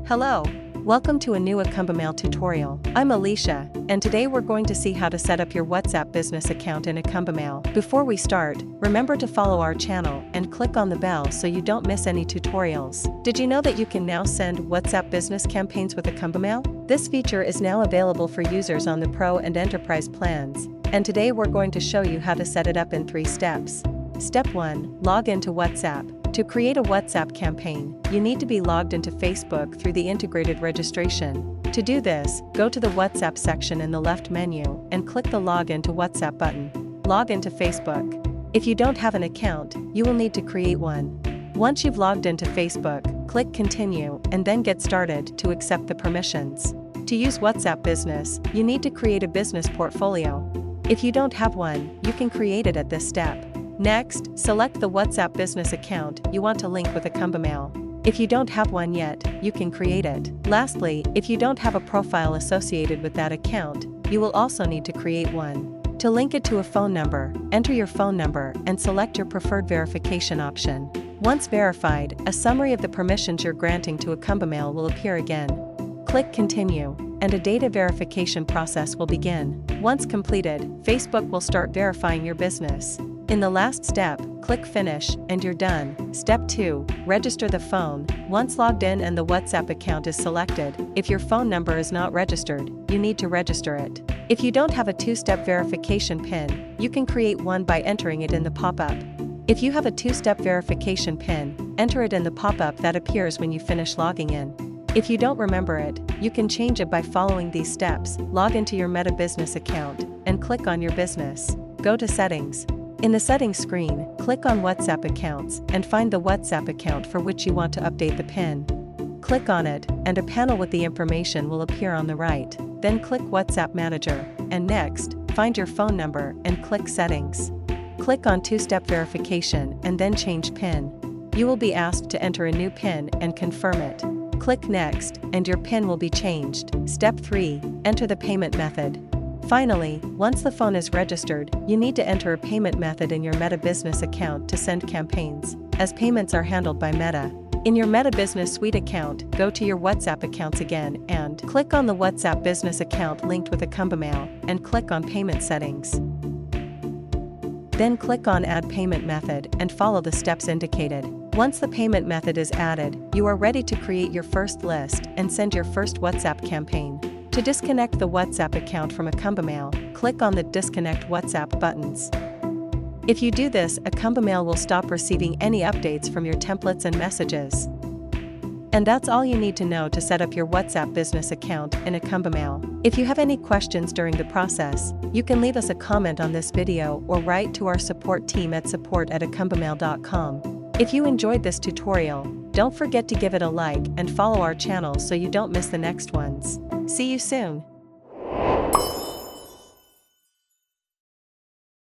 Hello! Welcome to a new Acumbamail tutorial. I'm Alicia, and today we're going to see how to set up your WhatsApp business account in Acumbamail. Before we start, remember to follow our channel and click on the bell so you don't miss any tutorials. Did you know that you can now send WhatsApp business campaigns with Acumbamail? This feature is now available for users on the Pro and Enterprise plans, and today we're going to show you how to set it up in 3 steps. Step 1. Log into WhatsApp. To create a WhatsApp campaign, you need to be logged into Facebook through the integrated registration. To do this, go to the WhatsApp section in the left menu and click the Login to WhatsApp button. Log into Facebook. If you don't have an account, you will need to create one. Once you've logged into Facebook, click Continue and then Get Started to accept the permissions. To use WhatsApp Business, you need to create a business portfolio. If you don't have one, you can create it at this step. Next, select the WhatsApp business account you want to link with Acumbamail. If you don't have one yet, you can create it. Lastly, if you don't have a profile associated with that account, you will also need to create one. To link it to a phone number, enter your phone number and select your preferred verification option. Once verified, a summary of the permissions you're granting to Acumbamail will appear again. Click Continue, and a data verification process will begin. Once completed, Facebook will start verifying your business. In the last step, click Finish, and you're done. Step 2. Register the phone. Once logged in and the WhatsApp account is selected, if your phone number is not registered, you need to register it. If you don't have a 2-step verification PIN, you can create one by entering it in the pop-up. If you have a 2-step verification PIN, enter it in the pop-up that appears when you finish logging in. If you don't remember it, you can change it by following these steps. Log into your Meta Business account, and click on your business. Go to Settings. In the Settings screen, click on WhatsApp Accounts and find the WhatsApp account for which you want to update the PIN. Click on it, and a panel with the information will appear on the right. Then click WhatsApp Manager, and next, find your phone number and click Settings. Click on 2-step verification and then change PIN. You will be asked to enter a new PIN and confirm it. Click Next, and your PIN will be changed. Step 3. Enter the payment method. Finally, once the phone is registered, you need to enter a payment method in your Meta Business account to send campaigns, as payments are handled by Meta. In your Meta Business Suite account, go to your WhatsApp accounts again and click on the WhatsApp Business account linked with Acumbamail and click on Payment Settings. Then click on Add Payment Method and follow the steps indicated. Once the payment method is added, you are ready to create your first list and send your first WhatsApp campaign. To disconnect the WhatsApp account from Acumbamail, click on the Disconnect WhatsApp buttons. If you do this, Acumbamail will stop receiving any updates from your templates and messages. And that's all you need to know to set up your WhatsApp business account in Acumbamail. If you have any questions during the process, you can leave us a comment on this video or write to our support team at support@acumbamail.com. If you enjoyed this tutorial, don't forget to give it a like and follow our channel so you don't miss the next ones. See you soon!